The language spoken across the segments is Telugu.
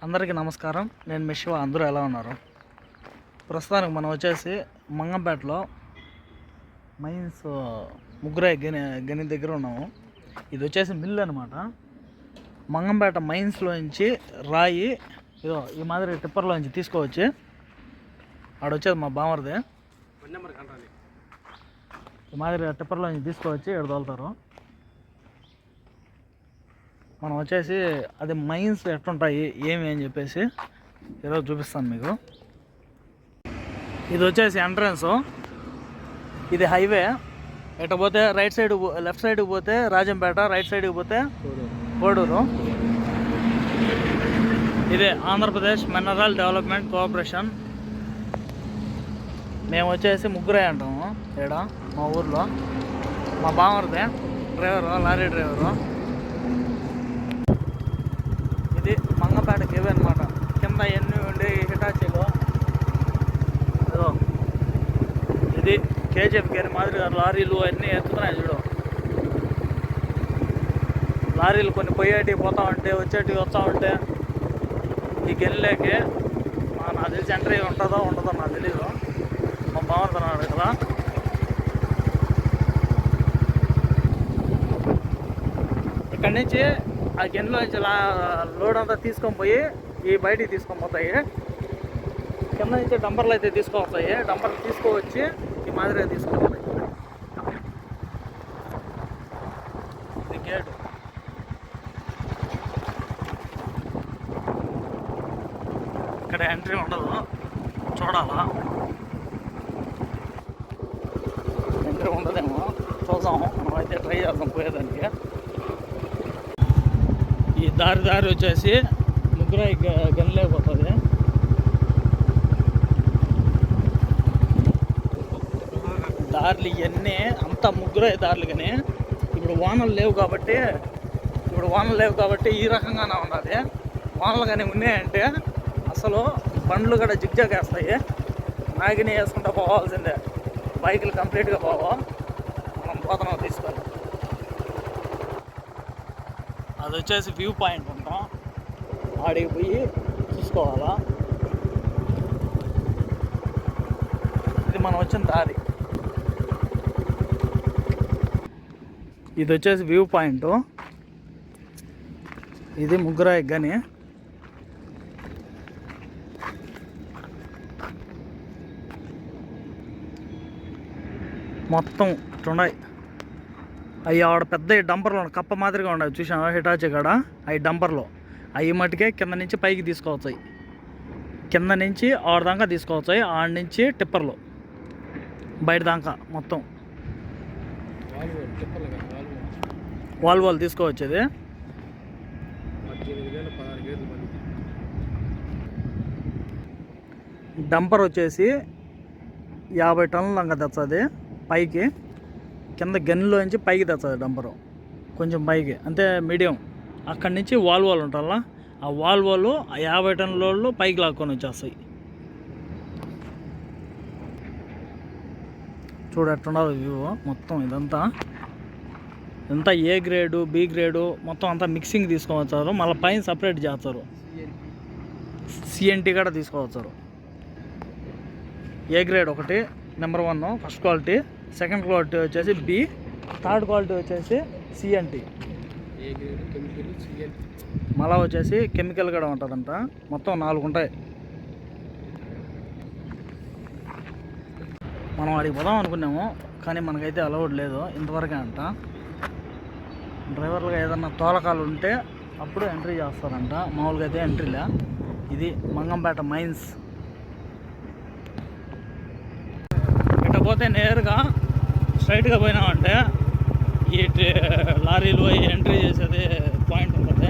అందరికీ నమస్కారం. నేను మీ శివ. అందరూ ఎలా ఉన్నారు? ప్రస్తుతానికి మనం వచ్చేసి మంగంపేటలో మైన్స్ ముగ్గురాయి గని దగ్గర ఉన్నాము. ఇది వచ్చేసి మిల్ అనమాట. మంగంపేట మైన్స్లోంచి రాయి ఇదో ఈ మాదిరి టిప్పర్లోంచి తీసుకోవచ్చు. ఆడొచ్చేది మా బామర్దే. ఈ మాదిరి టిప్పర్లోంచి తీసుకోవచ్చి ఇక్కడ తోలుతారు. మనం వచ్చేసి అది మైన్స్ ఎట్లుంటాయి ఏమి అని చెప్పేసి ఈరోజు చూపిస్తాను మీకు. ఇది వచ్చేసి ఎంట్రన్స్. ఇది హైవే. ఇట్లా పోతే రైట్ సైడ్, లెఫ్ట్ సైడ్కి పోతే రాజంపేట, రైట్ సైడ్కి పోతే కోడూరు. ఇదే ఆంధ్రప్రదేశ్ మినరల్ డెవలప్మెంట్ కార్పొరేషన్. మేము వచ్చేసి ముగ్గురే అంటాము ఇక్కడ మా ఊర్లో. మా బామర్దే డ్రైవరు, లారీ డ్రైవరు. ఇది మంగంపేటకి ఇవే అనమాట. కింద ఎన్ని ఉండే హిటాచీలో ఇది కేజీఎఫ్ గేర్ మాదిరిగా లారీలు అన్నీ ఎత్తుతున్నాయి చూడు. లారీలు కొన్ని పోయేటివి పోతా ఉంటే, వచ్చేటివి వస్తూ ఉంటే ఈ గెల్లేకి నాకు తెలిసి ఎంట్రీ ఉంటుందో నాకు తెలీదు. మా బాగుంటున్నాడు కదా. ఇక్కడి నుంచి ఆ గిన్నెలో నుంచి లోడ్ అంతా తీసుకొని పోయి ఈ బయటికి తీసుకొని పోతాయి. కింద నుంచి డంపర్లు అయితే తీసుకొస్తాయి. డంపర్లు తీసుకువచ్చి ఈ మాదిరిగా తీసుకుపోతాయి. ఇది గేటు. ఇక్కడ ఎంట్రీ ఉండదు, చూడాలా. ఎంట్రీ ఉండదేమో, చూద్దాము. మనం అయితే ట్రై చేద్దాం పోయేదానికి. ఈ దారి వచ్చేసి ముగ్గురాయి గనిలేకపోతుంది. దారులు ఇవన్నీ అంతా ముగ్గురాయి దారులు. కానీ ఇప్పుడు వానలు లేవు కాబట్టి ఈ రకంగానే ఉన్నది. వానలు కానీ ఉన్నాయంటే అసలు బండ్లు కూడా జిగ్జాగ్ వేస్తాయి. నాగిని వేసుకుంటూ పోవాల్సిందే. బైకులు కంప్లీట్గా పోవా. మనం పోతున్నాం తీసుకొని. అది వచ్చేసి వ్యూ పాయింట్ ఉంటాం. ఆడికి పోయి చూసుకోవాలా. ఇది మనం వచ్చిన దారి. ఇది వచ్చేసి వ్యూ పాయింట్. ఇది ముగ్గురాయి గని. మొత్తం ఇట్లున్నాయి. అవి ఆడ పెద్ద డంపర్లో కప్ప మాదిరిగా ఉండవు చూసాను హిటాచి కాడ. అవి డంపర్లో అవి మటుకే కింద నుంచి పైకి తీసుకొచ్చాయి. కింద నుంచి ఆడ దాకా తీసుకొచ్చాయి. ఆడ నుంచి టిప్పర్లో బయట దాకా మొత్తం వాల్వాల్ తీసుకోవచ్చేది. డంపర్ వచ్చేసి 50 టన్నుల దాకా తెచ్చది పైకి. కింద గన్లోంచి పైకి తెచ్చది డంపరు, కొంచెం పైకి అంటే మీడియం. అక్కడి నుంచి వాల్వాల్ ఉంటాలా. ఆ వాల్వాలు 50 టన్నుల పైకి లాక్కొని వచ్చేస్తాయి. చూడు ఎట్లుండదు వ్యూ మొత్తం. ఇదంతా ఏ గ్రేడు, బి గ్రేడు మొత్తం అంతా మిక్సింగ్ తీసుకొని మళ్ళీ పైన సపరేట్ చేస్తారు. సిఎన్టీ కూడా తీసుకువచ్చారు. ఏ గ్రేడ్ ఒకటి number 1 first quality, second quality వచ్చేసి బి, థర్డ్ క్వాలిటీ వచ్చేసి సిఎన్టీ. మళ్ళా వచ్చేసి కెమికల్ కూడా ఉంటుందంట. మొత్తం 4 ఉంటాయి. మనం అడిగి పోదాం అనుకున్నాము కానీ మనకైతే అలౌడ్ లేదు ఇంతవరకే అంట. డ్రైవర్లుగా ఏదన్నా తోలకాలు ఉంటే అప్పుడు ఎంట్రీ చేస్తారంట. మామూలుగా అయితే ఎంట్రీలే. ఇది మంగంపేట మైన్స్. ఇట్లా పోతే నేరుగా స్ట్రైట్గా పోయినామంటే ఈ లారీలు ఎంట్రీ చేసేది పాయింట్ ఉంటుంది.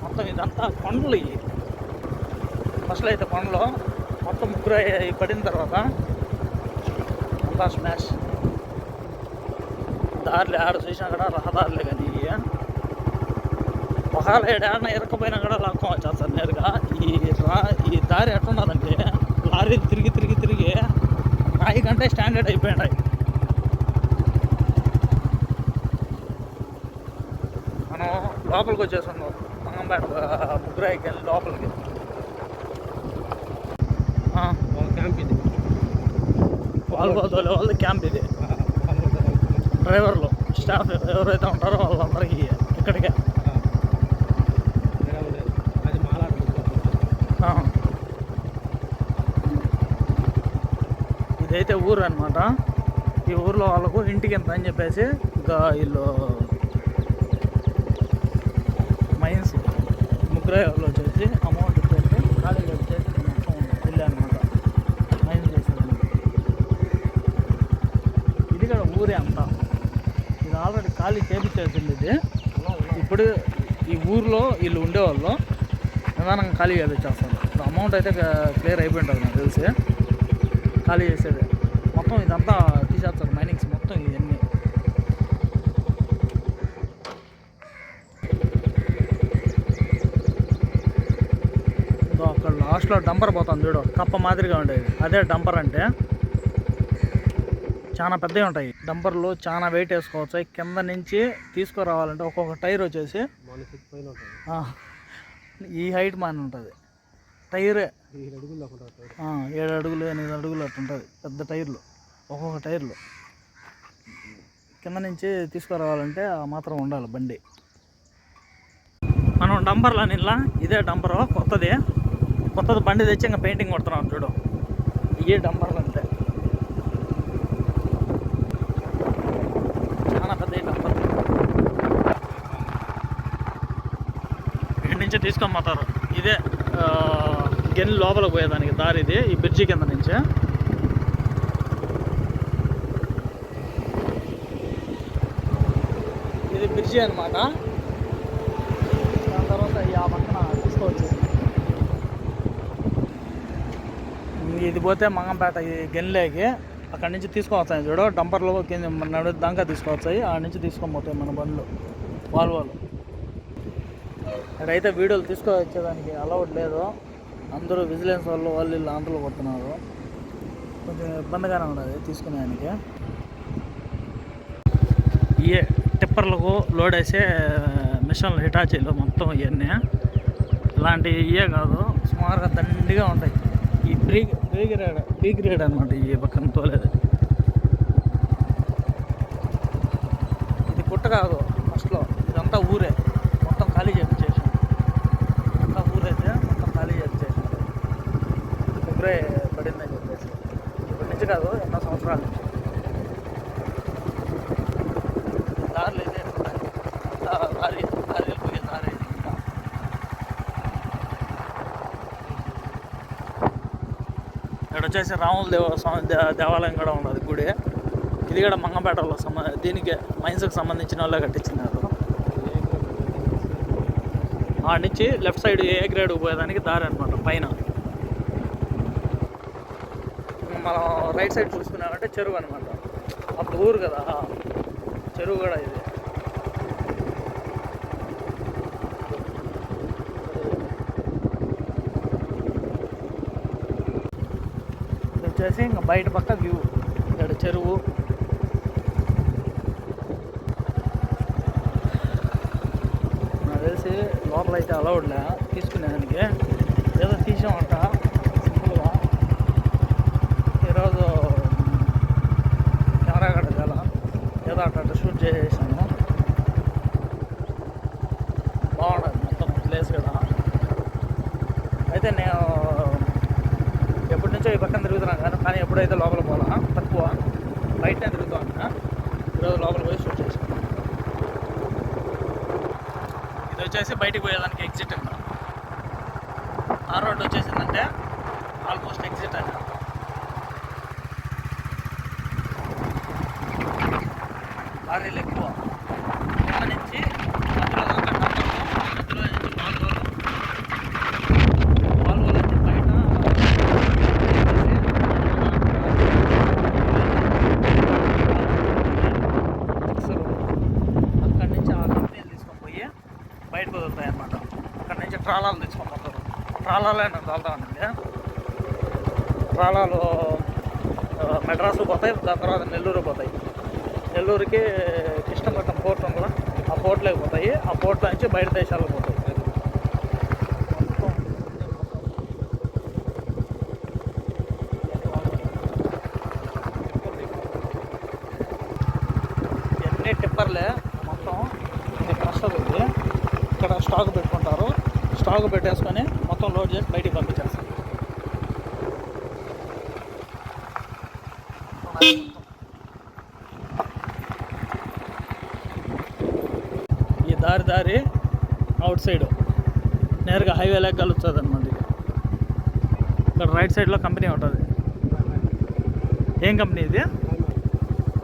మొత్తం ఇదంతా కొండలు. ఇవి ఫస్ట్లో అయితే కొండలు మొత్తం ముగ్గురు పడిన తర్వాత అంతా స్మాష్. దారిలో ఆడ చూసినా కూడా రహదారులే. కానీ ఒకవేళ ఏడాడిన ఇరకపోయినా కూడా లాక్కం వచ్చేస్తారు నేరుగా. ఈ దారి ఎట్లున్నదంటే లారీ తిరిగి రాయి కంటే స్టాండర్డ్ అయిపోయినాయి. మనం లోపలికి వచ్చేస్తున్నాం మంగంపేట ముగ్గురాయికి వెళ్ళి లోపలికి. క్యాంప్ ఇది, వాల్గోతోలే వాళ్ళ క్యాంప్ ఇది. డ్రైవర్లు స్టాఫ్ ఎవరైతే ఉంటారో వాళ్ళందరికీ ఇక్కడికే. అది మాలాడు. ఇదైతే ఊరు అనమాట. ఈ ఊర్లో వాళ్ళకు ఇంటికి ఎంత అని చెప్పేసి ఇంకా వీళ్ళు మైన్స్ ముగ్గురే వాళ్ళు వచ్చేసి అమౌంట్ ఇచ్చేసి ఖాళీ వచ్చేసి మొత్తం వెళ్ళి అనమాట మైన్స్ చేసేదానికి. ఇది కూడా ఊరే అంతా. ఇది ఆల్రెడీ ఖాళీ చేపించేసింది ఇది. ఇప్పుడు ఈ ఊర్లో వీళ్ళు ఉండేవాళ్ళు నిదానంగా ఖాళీ చేపించేస్తారు. ఇప్పుడు అమౌంట్ అయితే క్లియర్ అయిపోయి ఉంటుంది నాకు తెలిసి. ఖాళీ చేసేది మొత్తం ఇదంతా తీసేస్తారు మైనింగ్స్ మొత్తం ఇవన్నీ. అక్కడ లాస్ట్లో డంపర్ పోతుంది చూడు, కప్ప మాదిరిగా ఉండేది అదే డంపర్ అంటే. చాలా పెద్దవి ఉంటాయి డంపర్లు, చాలా వెయిట్ వేసుకోవచ్చు. కింద నుంచి తీసుకురావాలంటే ఒక్కొక్క టైర్ వచ్చేసి ఈ హైట్ మాని ఉంటుంది టైరే. 7 అడుగులు 8 అడుగులు అట్లా ఉంటుంది పెద్ద టైర్లు, ఒక్కొక్క టైర్లు. కింద నుంచి తీసుకురావాలంటే ఆ మాత్రం ఉండాలి బండి. మనం డంపర్లో నిల్లా ఇదే డంపరు కొత్తది బండి తెచ్చి ఇంకా పెయింటింగ్ కొడుతున్నాం చూడు. ఇవే డంపర్లు అంతే, చాలా పెద్ద డంపర్. ఇక్కడి నుంచి తీసుకొని పోతారు. ఇదే గెన్ని లోపలికి పోయేదానికి దారి ఇది, ఈ బ్రిడ్జి కింద నుంచే. ఇది బ్రిడ్జి అనమాట. దాని తర్వాత ఆ పక్కన తీసుకోవచ్చు. ఇది పోతే మంగంపేట ఈ గెన్లేకి అక్కడి నుంచి తీసుకొస్తాయి చూడు డంపర్లో కింద నడు దాకా తీసుకొస్తాయి. ఆడ నుంచి తీసుకొని పోతాయి మన బండ్లు వాల్వోలు. అక్కడైతే వీడియోలు తీసుకొచ్చేదానికి అలౌడ్ లేదు. అందరూ విజిలెన్స్ వాళ్ళు వీళ్ళు ఆంధ్రలో కొడుతున్నారు. కొంచెం ఇబ్బందిగానే ఉన్నది తీసుకునేదానికి. ఇవే టిప్పర్లకు లోడ్ వేసే మిషన్లు హిటాచీలు మొత్తం ఇవన్నీ. ఇలాంటి ఇవే కాదు, సుమారుగా దండిగా ఉంటాయి. ఈ బీ గ్రేడ్ అనమాట ఈ పక్కన తోలేదు. ఇది పుట్ట కాదు ఫస్ట్లో, ఇదంతా ఊరే. మొత్తం ఖాళీ చేపించేసాం. అంతా ఊరైతే మొత్తం ఖాళీ చేపించేసాం. ముగ్గురే పడిందని చెప్పేసి. ఇప్పటి నుంచి కాదు, ఎన్నో సంవత్సరాల నుంచి. దారులు అయితే లారీలు పోయే దారి. ఇక్కడ వచ్చేసి రాముల స్వామి దేవాలయం కూడా ఉన్నది గుడి. ఇది కూడా మంగంపేటలో దీనికి మైన్స్కి సంబంధించిన వాళ్ళే కట్టించినారు. ఆ నుంచి లెఫ్ట్ సైడ్ ఏ గ్రేడ్ పోయేదానికి దారి అనమాట పైన. మనం రైట్ సైడ్ చూసుకున్నామంటే చెరువు అనమాట. అప్పుడు ఊరు కదా, చెరువు కూడా ఇది. ఇది వచ్చేసి ఇంకా బయట పక్క వ్యూ. ఇక్కడ చెరువు. నాకు తెలిసి లోపలైతే అలౌడ్లే తీసుకునేదానికి. ఏదో తీసామంట సింపుల్గా. ఈరోజు కెమెరా కూడా చాలా ఏదో అట్లా షూట్ చేసేసాను. బాగుంటుంది మొత్తం ప్లేస్ కూడా. అయితే నేను ఎప్పటి నుంచో ఈ పక్కన తిరుగుతున్నాను కానీ ఎప్పుడైతే లోపల పోలా తక్కువ, బయటనే తిరుగుతూ ఉన్నా. ఈరోజు లోపల పోయి షూట్ చేసాను. ఇది వచ్చేసి బయటికి పోయేదానికి ఎగ్జిట్ అంట. ఆ రోడ్డు వచ్చేసిందంటే ఆల్మోస్ట్ ఎగ్జిట్ అని. లారీలు ఎక్కువ. కింద నుంచి మధ్యలో దాకా మధ్యలో నుంచి వాల్వోలు వచ్చి బయట అక్కడి నుంచి ఆ కంపెనీలు తీసుకొని పోయి బయటకు వదులుతాయి అన్నమాట. అక్కడి నుంచి ట్రాలాలు తీసుకొని పోతారు. ట్రాలాలే నాకు తోలుతా ఉందండి. ట్రాలాలు మెడ్రాసు పోతాయి, దాని తర్వాత నెల్లూరు పోతాయి. నెల్లూరుకి కృష్ణపట్నం పోర్ట్ ఉందా, ఆ పోర్ట్లోకి పోతాయి, ఆ పోర్ట్లో నుంచి బయట దేశాలకు పోతాయి. ఇవన్నీ టిప్పర్లే మొత్తం. ఇది క్రషర్ ఇది. ఇక్కడ స్టాక్ పెట్టుకుంటారు, స్టాక్ పెట్టేసుకొని మొత్తం లోడ్ చేసి బయటికి పంపించేస్తారు. ఈ దారి అవుట్ సైడ్ నేరుగా హైవే లెక్క కలుస్తుంది అన్నమాట. ఇక్కడ రైట్ సైడ్లో కంపెనీ ఉంటుంది. ఏం కంపెనీ ఇది?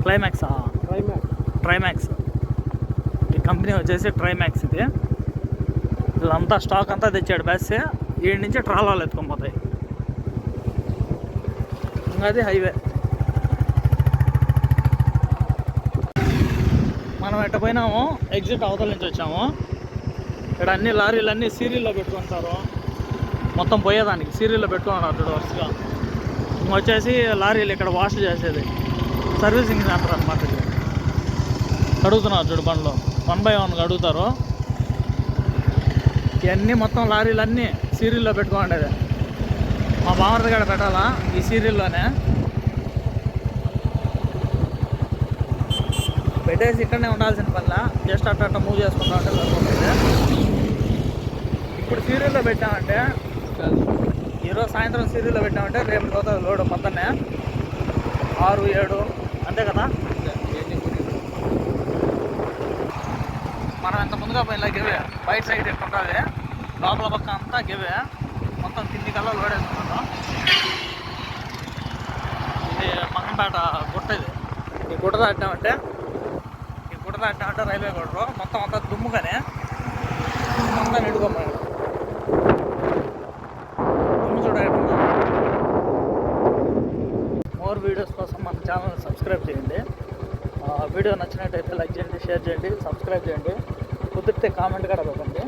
క్లైమాక్సా? ట్రైమాక్స్. ఈ కంపెనీ వచ్చేసి ట్రైమాక్స్. ఇది వీళ్ళంతా స్టాక్ అంతా తెచ్చాడు బస్. ఈడి నుంచి ట్రాలాలు ఎత్తుకొని పోతాయి. ఇంకా అది హైవే. మనం ఎట్ట పోయినాము, ఎగ్జిట్ అవతల నుంచి వచ్చాము. ఇక్కడ అన్ని లారీలన్నీ సీరియల్లో పెట్టుకుంటారు. మొత్తం పోయేదానికి సీరియల్లో పెట్టుకున్నారు చూడు వరుసగా. వచ్చేసి లారీలు ఇక్కడ వాష్ చేసేది సర్వీసింగ్ సెంటర్ అనమాట. ఇది కడుగుతున్నారు చూడు బండ్లు, 1 by 1 కడుగుతారు. ఇవన్నీ మొత్తం లారీలన్నీ సీరియల్లో పెట్టుకోండి. మా బామర్ది కాడ పెట్టాలా ఈ సీరియల్లోనే పెట్టేసి ఇక్కడనే ఉండాల్సిన పనిలా, జస్ట్ అట్ట మూవ్ చేసుకుంటా ఉంటే సరిపోతుంది. ఇప్పుడు సీరియల్లో పెట్టామంటే, ఈరోజు సాయంత్రం సీరియల్లో పెట్టామంటే రేపు పోతుంది లోడ్ మొత్తనే 6, 7 అంతే కదా. మనం ఎంత ముందుగా పోయినా గివే బయట సైడ్ ఎక్కుంటుంది, లోపల పక్క అంతా గివే. మొత్తం కింది కల్లా లోడ్ వేసుకుంటాం. ఇది మంగంపేట గుట్ట. ఇది ఈ గుట్ట దాటామంటే రైల్వే కొడరు మొత్తం అంతా దుమ్ముగానే అంతా నిండుకోమన్నాడు. దుమ్ము చూడండి. మోర్ వీడియోస్ కోసం మన ఛానల్ సబ్స్క్రైబ్ చేయండి. వీడియో నచ్చినట్టయితే లైక్ చేయండి, షేర్ చేయండి, సబ్స్క్రైబ్ చేయండి. కుదిరితే కామెంట్ కూడా పెట్టండి.